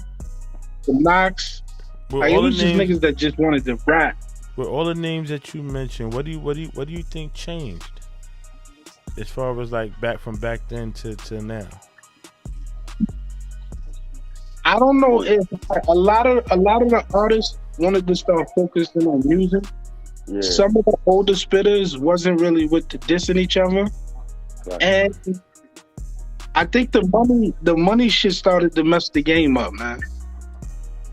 Speaker 4: the Knox. Like, it was just niggas that just wanted to rap.
Speaker 1: With all the names that you mentioned, what do you think changed as far as like back then to now?
Speaker 4: I don't know if a lot of the artists wanted to start focusing on music. Yeah. Some of the older spitters wasn't really with the dissing each other, and I think the money shit started to mess the game up, man.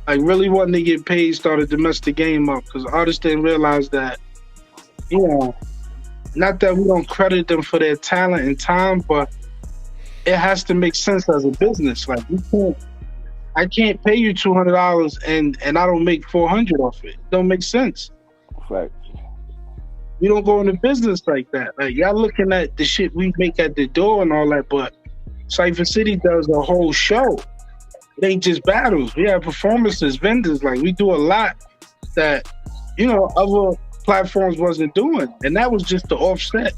Speaker 4: Like really wanting to get paid started to mess the game up because artists didn't realize that, not that we don't credit them for their talent and time, but it has to make sense as a business. Like I can't pay you $200 and I don't make $400 off it. It don't make sense.
Speaker 3: Right.
Speaker 4: We don't go into business like that. Like y'all looking at the shit we make at the door and all that, but Cypher City does a whole show. It ain't just battles. We have performances, vendors. Like we do a lot that, other platforms wasn't doing. And that was just the offset.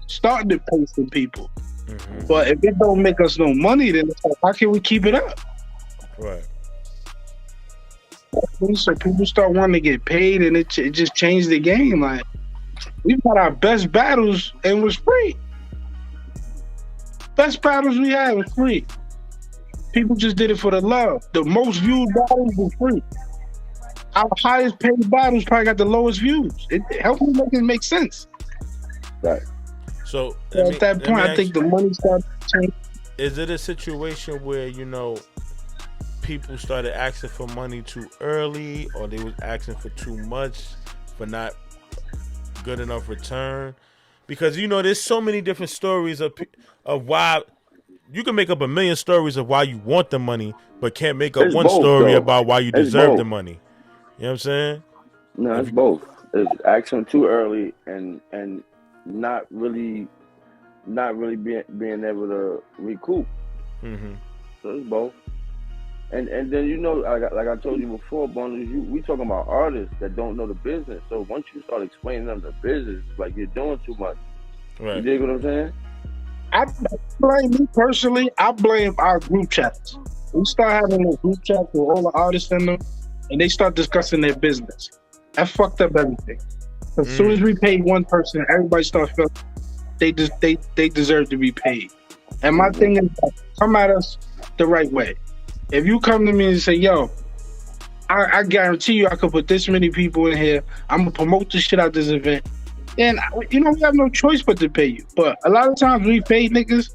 Speaker 4: Starting to pay some people. Mm-hmm. But if it don't make us no money, then it's like, how can we keep it up?
Speaker 1: Right.
Speaker 4: So people start wanting to get paid and it just changed the game. Like we've had our best battles and it was free. Best battles we had was free. People just did it for the love. The most viewed battles were free. Our highest paid battles probably got the lowest views. It helped me make it make sense.
Speaker 3: Right.
Speaker 1: So
Speaker 4: at that point, I think the money started to change.
Speaker 1: Is it a situation where, people started asking for money too early, or they was asking for too much for not good enough return? Because, there's so many different stories of why. You can make up a million stories of why you want the money, but can't make up one story about why you deserve the money. You know what I'm saying?
Speaker 3: No, it's both. It's asking too early and not really being able to recoup.
Speaker 1: Mm-hmm.
Speaker 3: So it's both. And then like I told you before, Bundles, we talking about artists that don't know the business. So once you start explaining them the business, it's like you're doing too much.
Speaker 1: Right.
Speaker 3: You dig what I'm saying?
Speaker 4: I blame me personally. I blame our group chats. We start having a group chat with all the artists in them, and they start discussing their business. That fucked up everything. As soon as we paid one person, everybody started feeling they deserve to be paid. And my thing is, come at us the right way. If you come to me and say, "Yo, I guarantee you, I could put this many people in here. I'm gonna promote the shit out this event." And we have no choice but to pay you. But a lot of times we pay niggas,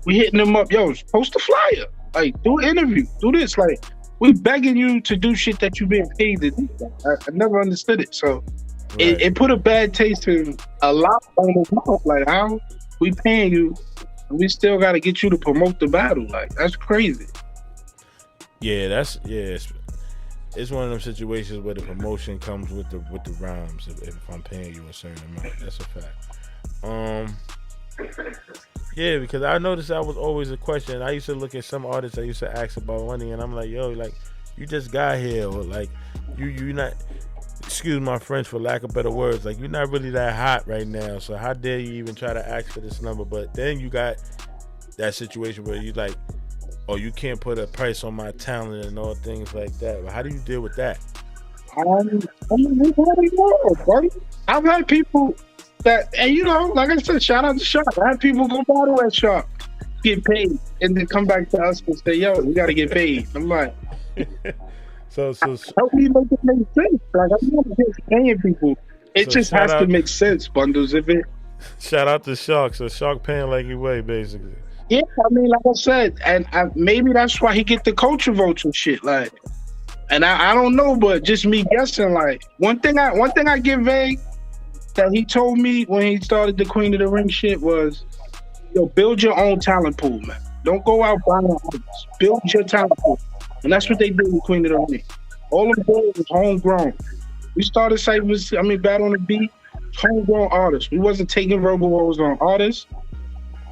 Speaker 4: we hitting them up, yo, post a flyer. Like, do an interview, do this. Like, we begging you to do shit that you been paid to do. I never understood it. So it put a bad taste in a lot of his mouth. Like, how we paying you and we still got to get you to promote the battle? Like, that's crazy.
Speaker 1: Yeah, it's one of them situations where the promotion comes with the rhymes. If I'm paying you a certain amount, that's a fact. Yeah, because I noticed that was always a question. I used to look at some artists. I used to ask about money, and I'm like, yo, like you just got here, or like you not. Excuse my French for lack of better words. Like you're not really that hot right now. So how dare you even try to ask for this number? But then you got that situation where you like, oh, you can't put a price on my talent and all things like that. But how do you deal with that?
Speaker 4: I've had people that, and like I said, shout out to Shark. I had people go battle at Shark, get paid, and then come back to us and say, yo, we got to get paid. I'm like,
Speaker 1: so
Speaker 4: help me make it make sense. Like, I'm not just paying people. It just has to make sense, Bundles.
Speaker 1: Shout out to Shark. So Shark paying like he weigh, basically.
Speaker 4: Yeah, I mean, like I said, and maybe that's why he get the culture votes and shit. Like, And I don't know, but just me guessing. Like one thing I get vague that he told me when he started the Queen of the Ring shit was, yo, build your own talent pool, man. Don't go out buying artists. Build your talent pool. And that's what they did with Queen of the Ring. All of them was homegrown. We started Battle on the Beat, homegrown artists. We wasn't taking verbal roles on artists.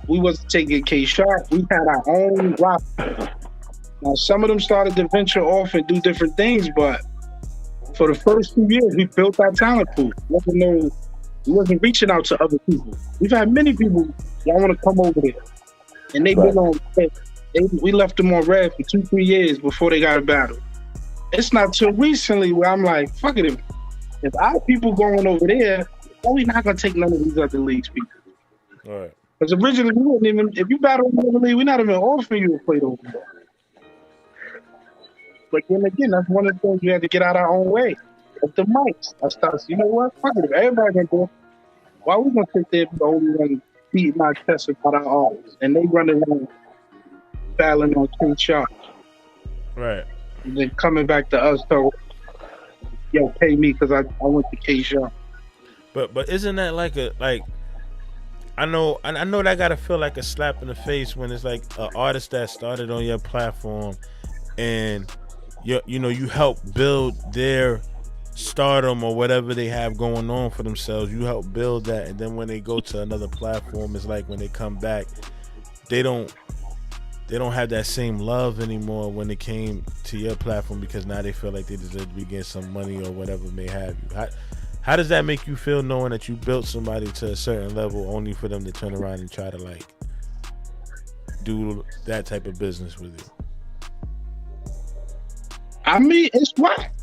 Speaker 4: We wasn't taking K-Sharp. We had our own rock. Now, some of them started to venture off and do different things, but for the first 2 years, we built our talent pool. We wasn't reaching out to other people. We've had many people that want to come over there, and they've been on. We left them on red for 2-3 years before they got a battle. It's not till recently where I'm like, fuck it, if our people going over there, why we not gonna take none of these other leagues people?
Speaker 1: All right.
Speaker 4: Because originally we wouldn't even, if you battle in the league, we're not even offering you a plate over there. But then again, that's one of the things we had to get out our own way. At the mics, I started, you know what? Fuck it, if everybody gonna do it, why we gonna sit there and the only one beating our chest about our artists? And they running around battling on K-Sharp.
Speaker 1: Right.
Speaker 4: And then coming back to us, so, yo, pay me because I went to K-Sharp.
Speaker 1: But isn't that like I know that gotta feel like a slap in the face when it's like an artist that started on your platform and you help build their stardom or whatever they have going on for themselves. You help build that, and then when they go to another platform, it's like when they come back, they don't have that same love anymore when it came to your platform, because now they feel like they deserve to be getting some money or whatever may have you. How does that make you feel knowing that you built somebody to a certain level only for them to turn around and try to like do that type of business with you?
Speaker 4: I mean, it's whack.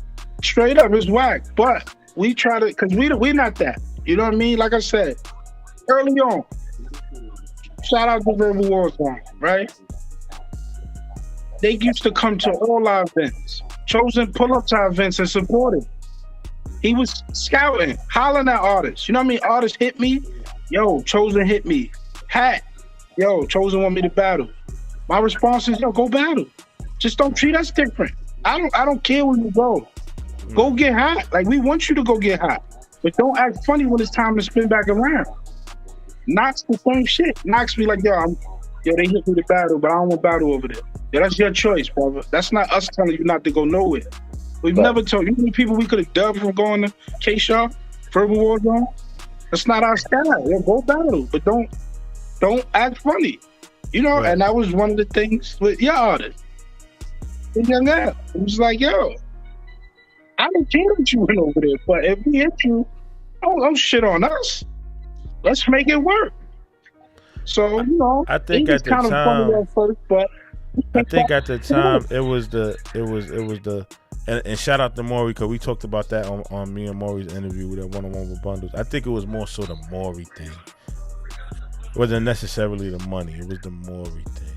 Speaker 4: Straight up, it's whack. But we try to, because we're not that. You know what I mean? Like I said, early on, shout out to Verbal Warzone, right? They used to come to all our events. Chosen pull up to our events and support it. He was scouting, hollering at artists. You know what I mean? Artists hit me. Yo, Chosen hit me. Hat. Yo, Chosen want me to battle. My response is, yo, go battle. Just don't treat us different. I don't care where you go. Go get hot. Like, we want you to go get hot. But don't act funny when it's time to spin back around. Knox the same shit. Knox be like, yo, they hit me to battle, but I don't want to battle over there. Yeah, that's your choice, brother. That's not us telling you not to go nowhere. We've never told you many people we could have dubbed from going to K-Sharp, Verbal Warzone. That's not our style. Yeah, go battle, but don't act funny. You know, and that was one of the things with your artist. It was like, yo, I don't care that you went over there, but if we hit you, don't shit on us. Let's make it work. So, you know,
Speaker 1: I think at the
Speaker 4: kind
Speaker 1: time,
Speaker 4: of funny at first, but
Speaker 1: I think at the time it was the and shout out to Maury, because we talked about that on me and Maury's interview with that one-on-one with Bundles. I think it was more so the Maury thing. It wasn't necessarily the money. It was the Maury thing.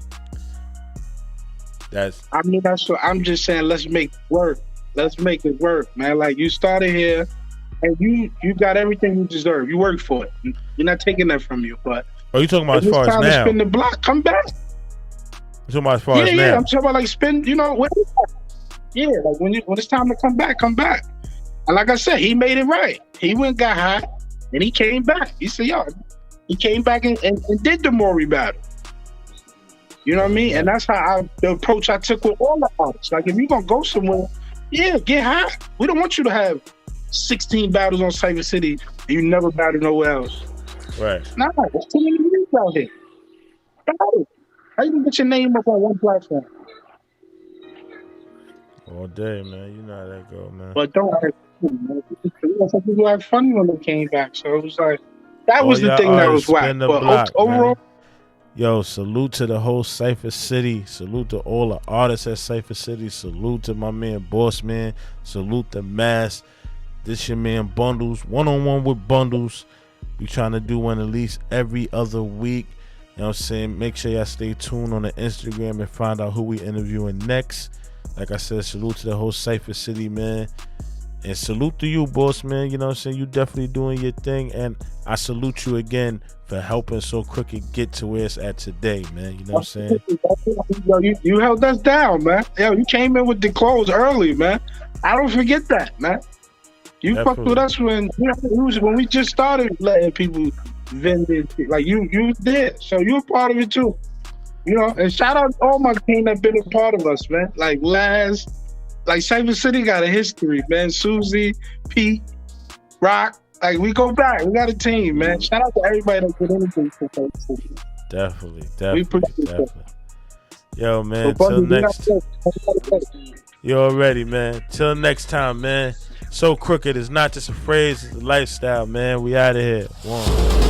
Speaker 1: That's what
Speaker 4: I'm just saying. Let's make it work. Let's make it work, man. Like, you started here, and you got everything you deserve. You worked for it. We're not taking that from you. But
Speaker 1: you talking about as far as now?
Speaker 4: It's time to spin the block. Come back.
Speaker 1: You talking about as far as now?
Speaker 4: Yeah. I'm talking about like spin. You know, like when it's time to come back, come back. And like I said, he made it right. He went, got hot, and he came back. He said, yo, he came back and did the Maury battle. You know what I mean? And that's how the approach I took with all the artists. Like, if you're going to go somewhere, get hot. We don't want you to have 16 battles on Cypher City and you never battle nowhere else.
Speaker 1: Right.
Speaker 4: Nah, there's too many leagues out here. Battle. How you going to get your name up on one platform?
Speaker 1: All day, man. You know how that go, man.
Speaker 4: But don't act funny, man. Some people act funny when they came back. So it was like, that was the thing that was whack. But overall,
Speaker 1: man. Yo, salute to the whole Cypher City. Salute to all the artists at Cypher City. Salute to my man Boss Man. Salute to Mass. This your man Bundles. One-on-one with Bundles. We trying to do one at least every other week. You know what I'm saying? Make sure y'all stay tuned on the Instagram and find out who we interviewing next. Like I said, salute to the whole Cypher City, man. And salute to you, boss, man. You know what I'm saying? You definitely doing your thing. And I salute you again for helping So Crooked get to where it's at today, man. You know what I'm saying?
Speaker 4: Yo, you held us down, man. Yo, you came in with the clothes early, man. I don't forget that, man. You fucked with us when we just started letting people vend it. Like you did. So you're part of it too. You know, and shout out to all my team that been a part of us, man. Like Laz, like Cyber City got a history, man. Susie, Pete, Rock. Like we go back. We got a team, man. Shout out to everybody that did anything for Cyber City.
Speaker 1: Definitely. Yo, man, till next. You already, man. Till next time, man. So Crooked is not just a phrase, it's a lifestyle, man. We out of here. One.